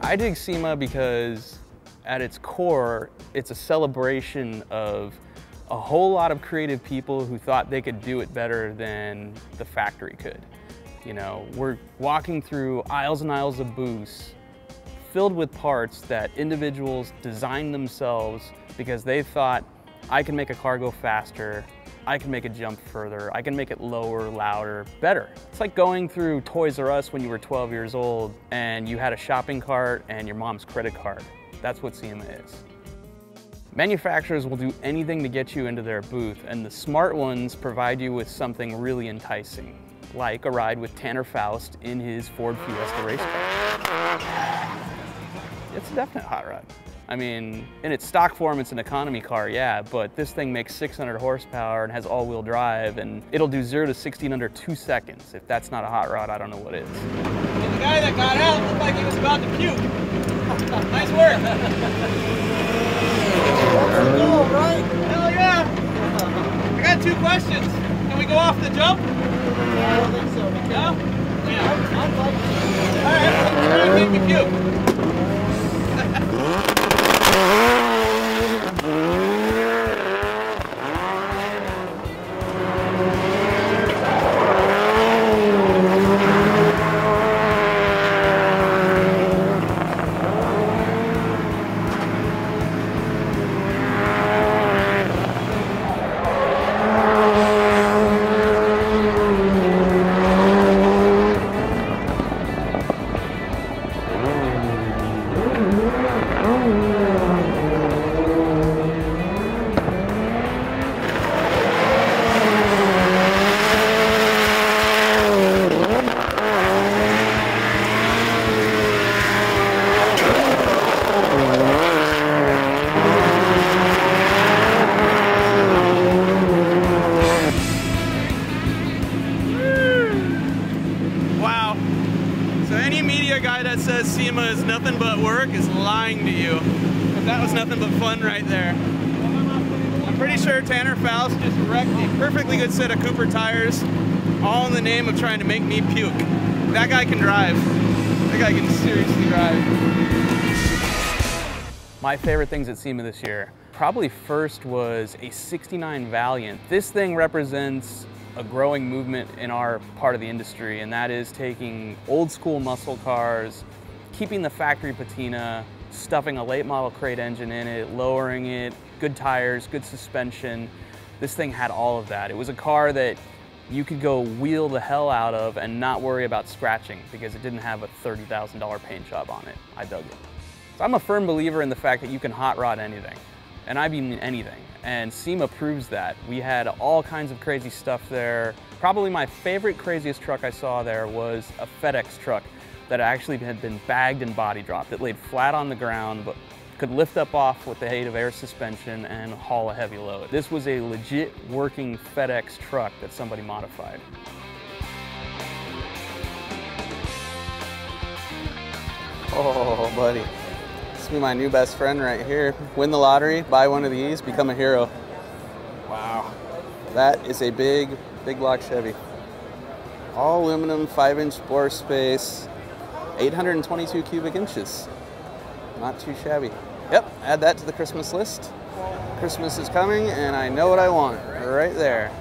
I dig SEMA because at its core, it's a celebration of a whole lot of creative people who thought they could do it better than the factory could. You know, we're walking through aisles and aisles of booths filled with parts that individuals designed themselves because they thought, I can make a car go faster, I can make it jump further, I can make it lower, louder, better. It's like going through Toys R Us when you were 12 years old and you had a shopping cart and your mom's credit card. That's what SEMA is. Manufacturers will do anything to get you into their booth, and the smart ones provide you with something really enticing, like a ride with Tanner Foust in his Ford Fiesta race car. It's a definite hot rod. I mean, in its stock form, it's an economy car, yeah, but this thing makes 600 horsepower and has all-wheel drive, and it'll do 0 to 60 in under 2 seconds. If that's not a hot rod, I don't know what is. And the guy that got out looked like he was about to puke. Nice work. Cool, right? Hell yeah. I got 2 questions. Can we go off the jump? I don't think so. No? Yeah. I'd like to. All right, let's try to make you puke. That says SEMA is nothing but work is lying to you, because that was nothing but fun right there. I'm pretty sure Tanner Foust just wrecked a perfectly good set of Cooper tires, all in the name of trying to make me puke. That guy can drive. That guy can seriously drive. My favorite things at SEMA this year, probably first was a '69 Valiant. This thing represents a growing movement in our part of the industry, and that is taking old school muscle cars, keeping the factory patina, stuffing a late model crate engine in it, lowering it, good tires, good suspension. This thing had all of that. It was a car that you could go wheel the hell out of and not worry about scratching because it didn't have a $30,000 paint job on it. I dug it. So I'm a firm believer in the fact that you can hot rod anything, and I mean anything. And SEMA proves that. We had all kinds of crazy stuff there. Probably my favorite, craziest truck I saw there was a FedEx truck that actually had been bagged and body dropped. It laid flat on the ground, but could lift up off with the aid of air suspension and haul a heavy load. This was a legit working FedEx truck that somebody modified. Oh, buddy. This will be my new best friend right here. Win the lottery, buy one of these, become a hero. Wow. That is a big, big block Chevy. All aluminum, 5-inch bore space, 822 cubic inches. Not too shabby. Yep, add that to the Christmas list. Christmas is coming and I know what I want right there.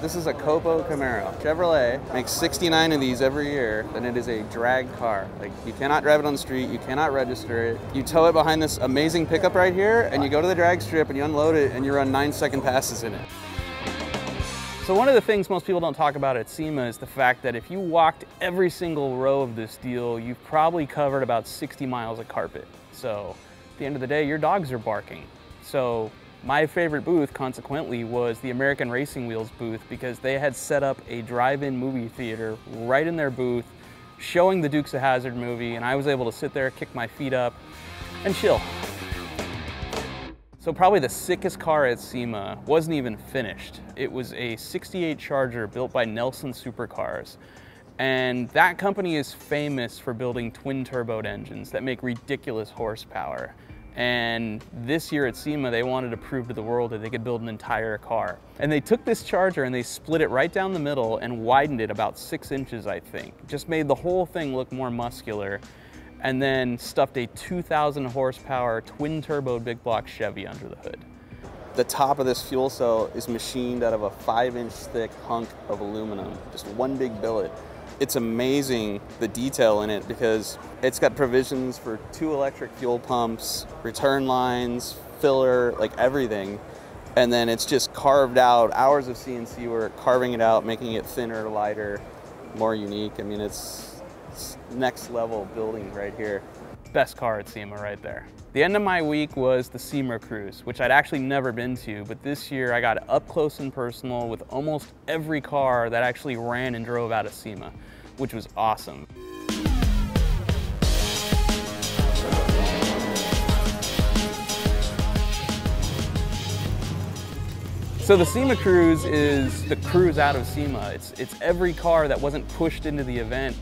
This is a Copo Camaro. Chevrolet makes 69 of these every year, and it is a drag car. Like, you cannot drive it on the street, you cannot register it. You tow it behind this amazing pickup right here, and you go to the drag strip and you unload it and you run 9-second passes in it. So one of the things most people don't talk about at SEMA is the fact that if you walked every single row of this deal, you've probably covered about 60 miles of carpet. So at the end of the day, your dogs are barking. So my favorite booth, consequently, was the American Racing Wheels booth because they had set up a drive-in movie theater right in their booth, showing the Dukes of Hazzard movie, and I was able to sit there, kick my feet up, and chill. So probably the sickest car at SEMA wasn't even finished. It was a '68 Charger built by Nelson Supercars. And that company is famous for building twin-turboed engines that make ridiculous horsepower. And this year at SEMA, they wanted to prove to the world that they could build an entire car. And they took this Charger and they split it right down the middle and widened it about 6 inches, I think. Just made the whole thing look more muscular. and then stuffed a 2,000 horsepower twin-turbo big block Chevy under the hood. The top of this fuel cell is machined out of a 5-inch thick hunk of aluminum, just one big billet. It's amazing the detail in it because it's got provisions for 2 electric fuel pumps, return lines, filler, like everything. And then it's just carved out, hours of CNC work, carving it out, making it thinner, lighter, more unique. I mean, it's next level building right here. Best car at SEMA right there. The end of my week was the SEMA Cruise, which I'd actually never been to, but this year I got up close and personal with almost every car that actually ran and drove out of SEMA, which was awesome. So the SEMA Cruise is the cruise out of SEMA. It's every car that wasn't pushed into the event.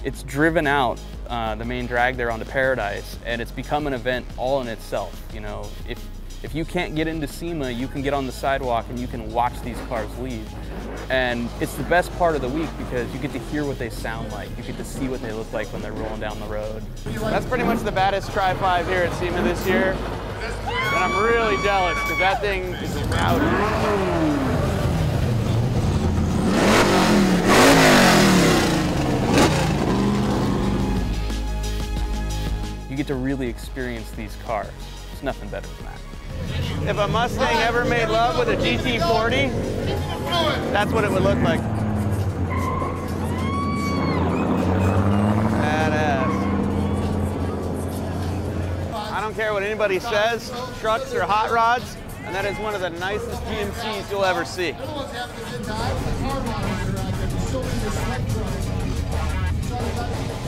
It's driven out the main drag there onto Paradise, and it's become an event all in itself. You know, if you can't get into SEMA, you can get on the sidewalk and you can watch these cars leave. And it's the best part of the week because you get to hear what they sound like. You get to see what they look like when they're rolling down the road. That's pretty much the baddest Tri-5 here at SEMA this year. And I'm really jealous because that thing is rowdy. You get to really experience these cars. There's nothing better than that. If a Mustang ever made love with a GT40, that's what it would look like. Badass. I don't care what anybody says, trucks are hot rods, and that is one of the nicest GMCs you'll ever see.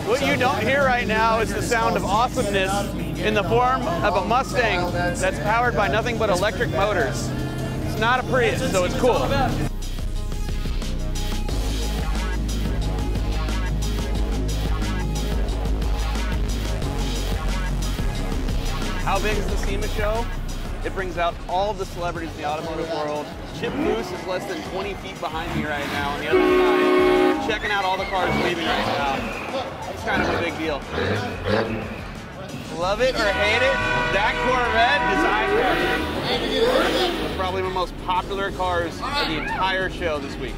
What you don't hear right now is the sound of awesomeness in the form of a Mustang that's powered by nothing but electric motors. It's not a Prius, so it's cool. How big is the SEMA show? It brings out all of the celebrities in the automotive world. Chip Goose is less than 20 feet behind me right now on the other side, checking out all the cars leaving right now. It's kind of a big deal. Love it or hate it, that Corvette is eye-catching. It's probably one of the most popular cars of the entire show this week.